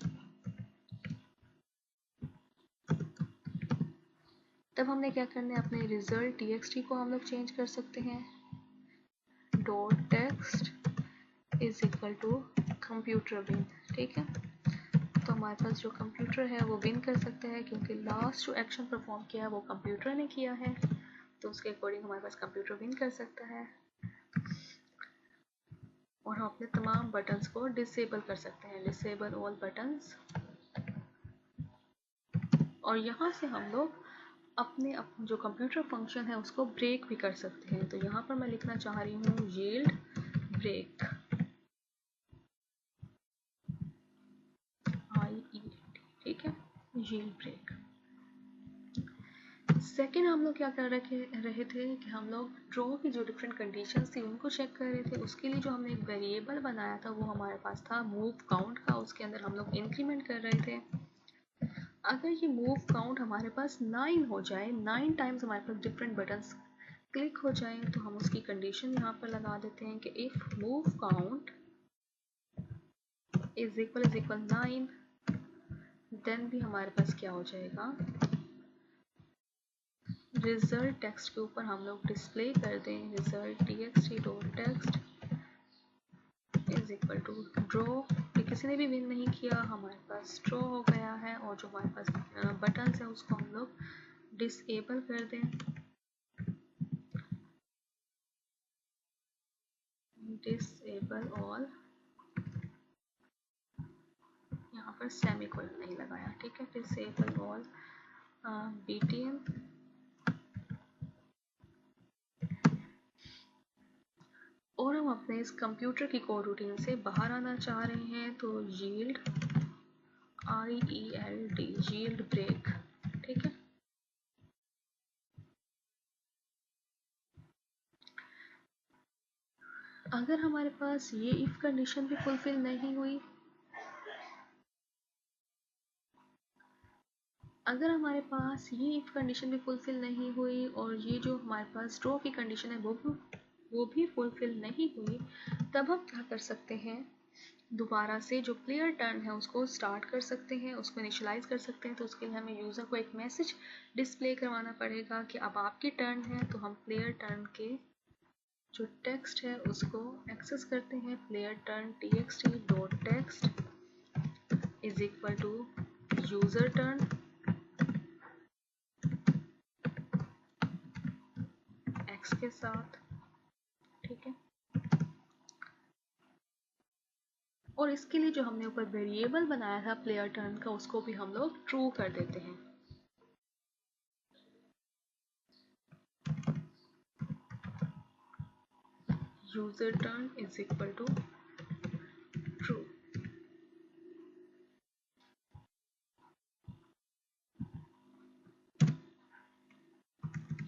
तब हमने क्या करना है, अपने रिजल्ट txt को हम लोग चेंज कर सकते हैं, dot text is equal to computer win. ठीक है, तो हमारे पास जो कंप्यूटर है वो विन कर सकता है, क्योंकि लास्ट जो एक्शन परफॉर्म किया है वो कंप्यूटर ने किया है, तो उसके अकॉर्डिंग हमारे पास कंप्यूटर विन कर सकता है। और हम अपने तमाम बटन्स को डिसेबल कर सकते हैं, डिसेबल ऑल बटन्स। और यहाँ से हम लोग अपने जो कंप्यूटर फंक्शन है उसको ब्रेक भी कर सकते हैं। तो यहाँ पर मैं लिखना चाह रही हूँ यील्ड ब्रेक, IELD। ठीक है, यील्ड ब्रेक। सेकेंड हम लोग क्या कर रहे थे कि हम लोग ड्रॉ की जो डिफरेंट कंडीशंस थी उनको चेक कर रहे थे। उसके लिए जो हमने एक वेरिएबल बनाया था वो हमारे पास था मूव काउंट का, उसके अंदर हम लोग इंक्रीमेंट कर रहे थे। अगर ये मूव काउंट हमारे पास 9 हो जाए, 9 टाइम्स हमारे पास डिफरेंट बटन्स क्लिक हो जाए, तो हम उसकी कंडीशन यहाँ पर लगा देते हैं कि if move count is equal 9, then भी हमारे पास क्या हो जाएगा, रिजल्ट टेक्स्ट के ऊपर हम लोग डिस्प्ले कर दें result txt dot text is equal to draw. किसी ने भी विन नहीं किया, हमारे पास ड्रॉ हो गया है। और जो हमारे पास बटन्स है उसको हम लोग डिसेबल कर दें, डिसेबल ऑल, यहाँ पर सेमीकोलन नहीं लगाया। ठीक है, डिसेबल ऑल BTN। और हम अपने इस कंप्यूटर की कोर रूटीन से बाहर आना चाह रहे हैं, तो यील्ड IELD यील्ड ब्रेक। ठीक है, अगर हमारे पास ये इफ कंडीशन भी फुलफिल नहीं हुई, अगर हमारे पास ये इफ कंडीशन भी फुलफिल नहीं हुई और ये जो हमारे पास ड्रॉ की कंडीशन है वो भी फुलफिल नहीं हुई, तब हम क्या कर सकते हैं, दोबारा से जो प्लेयर टर्न है उसको स्टार्ट कर सकते हैं, उसको इनिशियलाइज कर सकते हैं। तो उसके लिए हमें यूज़र को एक मैसेज डिस्प्ले करवाना पड़ेगा कि अब आपकी टर्न है। तो हम प्लेयर टर्न के जो टेक्स्ट है उसको एक्सेस करते हैं, player turn txt dot text is equal to user turn x के साथ। ठीक है, और इसके लिए जो हमने ऊपर वेरिएबल बनाया था प्लेयर टर्न का, उसको भी हम लोग ट्रू कर देते हैं। User turn is equal to true.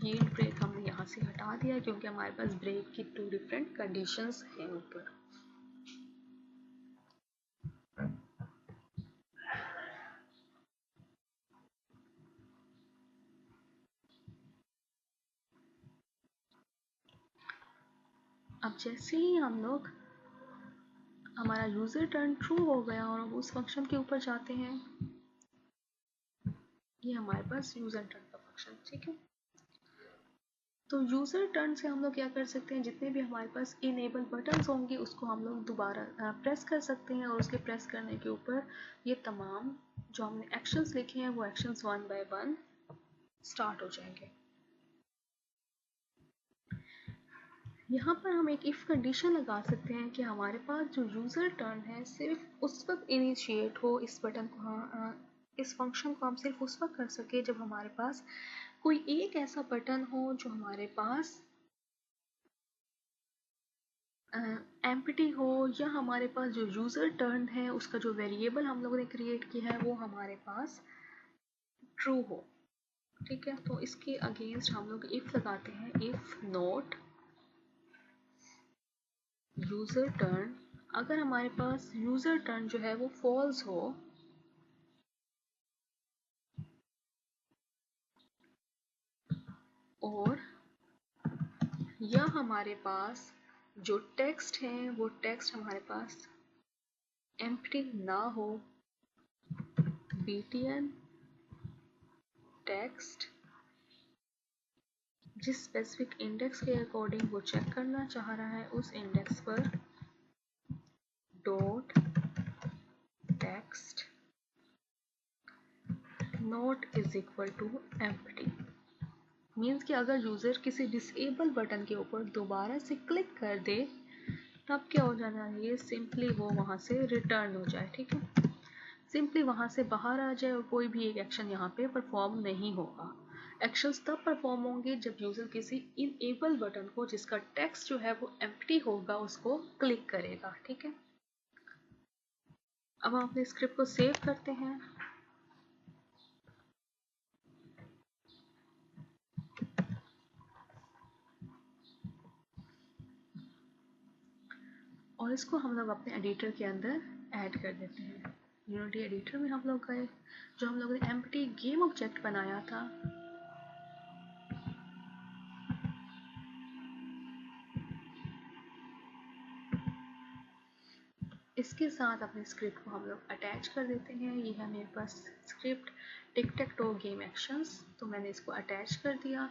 Yield break हमने यहाँ से हटा दिया क्योंकि हमारे पास ब्रेक की 2 डिफरेंट कंडीशंस हैं ऊपर। अब जैसे ही हम लोग हमारा यूजर टर्न ट्रू हो गया और हम उस फंक्शन के ऊपर जाते हैं, ये हमारे पास यूजर टर्न का फंक्शन। ठीक है, तो यूजर टर्न से हम लोग क्या कर सकते हैं, जितने भी हमारे पास इनेबल बटन्स होंगे उसको हम लोग दोबारा प्रेस कर सकते हैं, और उसके प्रेस करने के ऊपर ये तमाम जो हमने एक्शंस लिखे हैं वो एक्शंस 1 बाय 1 स्टार्ट हो जाएंगे। यहाँ पर हम एक इफ कंडीशन लगा सकते हैं कि हमारे पास जो यूजर टर्न है सिर्फ उस वक्त इनिशिएट हो, इस बटन को इस फंक्शन को हम सिर्फ उस वक्त कर सके जब हमारे पास कोई एक ऐसा बटन हो जो हमारे पास एम्प्टी हो, या हमारे पास जो यूजर टर्न है उसका जो वेरिएबल हम लोगों ने क्रिएट किया है वो हमारे पास ट्रू हो। ठीक है, तो इसके अगेंस्ट हम लोग इफ लगाते हैं, इफ नॉट यूजर टर्न। अगर हमारे पास यूजर टर्न जो है वो फॉल्स हो, और या हमारे पास जो टेक्स्ट है वो टेक्स्ट हमारे पास एम्प्टी ना हो, btn टेक्स्ट जिस स्पेसिफिक इंडेक्स के अकॉर्डिंग वो चेक करना चाह रहा है उस इंडेक्स पर dot text not is equal to empty. Means कि अगर यूज़र किसी डिसेबल बटन के ऊपर दोबारा से क्लिक कर दे तब क्या हो जाना चाहिए, सिंपली वो वहाँ से रिटर्न हो जाए। ठीक है, सिंपली वहाँ से बाहर आ जाए और कोई भी एक एक्शन यहाँ पे परफॉर्म नहीं होगा। एक्शंस तब परफॉर्म होंगे जब यूज़र किसी इनेबल बटन को जिसका टेक्स्ट जो है वो एम्प्टी होगा उसको क्लिक करेगा। ठीक है, अब हम अपने स्क्रिप्ट को सेव करते हैं। और इसको हम लोग अपने एडिटर के अंदर ऐड कर देते हैं। यूनिटी एडिटर में हम लोग गए, जो हम लोगों ने एम्प्टी गेम ऑब्जेक्ट बनाया था इसके साथ अपने स्क्रिप्ट को हम लोग अटैच कर देते हैं। ये है मेरे पास script tick tech to game actions, तो मैंने इसको अटैच कर दिया।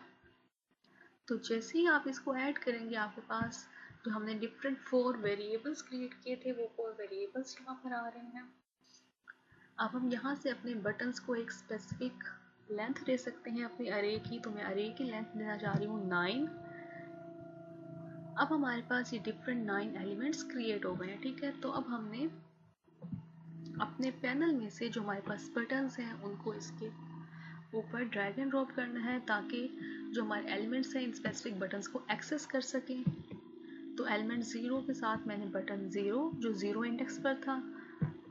तो जैसे ही आप इसको ऐड करेंगे आपके पास जो हमने डिफरेंट 4 वेरिएबल्स क्रिएट किए थे वो 4 वेरिएबल्स यहाँ पर आ रहे हैं। अब हम यहाँ से अपने बटन्स को एक स्पेसिफिक लेंथ दे सकते हैं अपनी अरे की। तो मैं अरे की लेंथ देना चाह रही हूँ 9। अब हमारे पास ये डिफरेंट 9 एलिमेंट्स क्रिएट हो गए हैं। ठीक है, तो अब हमने अपने पैनल में से जो हमारे पास बटन्स हैं उनको इसके ऊपर ड्रैग एंड ड्रॉप करना है ताकि जो हमारे एलिमेंट्स हैं इन स्पेसिफिक बटन्स को एक्सेस कर सकें। तो एलिमेंट 0 के साथ मैंने बटन 0 जो 0 इंडेक्स पर था।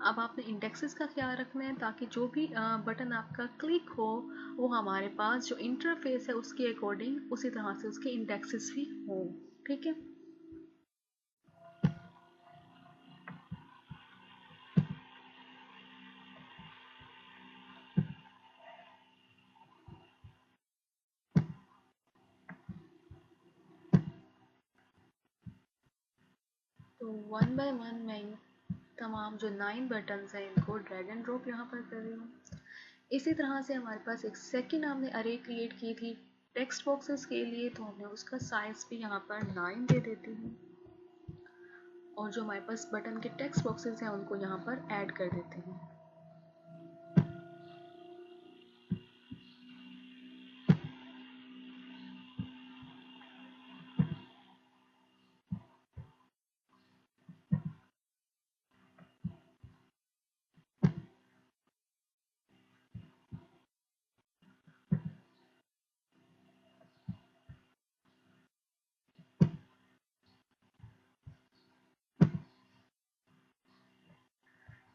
अब आपने इंडेक्सेस का ख्याल रखना है ताकि जो भी बटन आपका क्लिक हो वो हमारे पास जो इंटरफेस है उसके अकॉर्डिंग उसी तरह से उसके इंडेक्सेस भी हों। ठीक है, तो वन बाय वन मैं तमाम जो 9 बटन्स हैं इनको ड्रैग एंड ड्रॉप यहाँ पर कर रही हूँ। इसी तरह से हमारे पास एक सेकंड हमने अरे क्रिएट की थी टेक्स्ट बॉक्सेस के लिए, तो हमने उसका साइज भी यहाँ पर 9 दे देती हूँ और जो हमारे पास बटन के टेक्स्ट बॉक्सेस हैं उनको यहाँ पर ऐड कर देते हैं।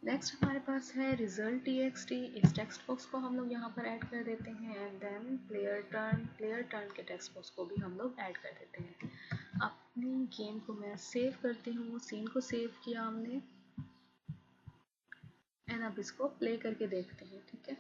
नेक्स्ट हमारे पास है रिजल्ट txt। इस टेक्स्ट बॉक्स को हम लोग यहाँ पर ऐड कर देते हैं एंड देन प्लेयर टर्न के टेक्स्ट बॉक्स को भी हम लोग ऐड कर देते हैं। अपनी गेम को मैं सेव करती हूँ, सीन को सेव किया हमने एंड अब इसको प्ले करके देखते हैं। ठीक है,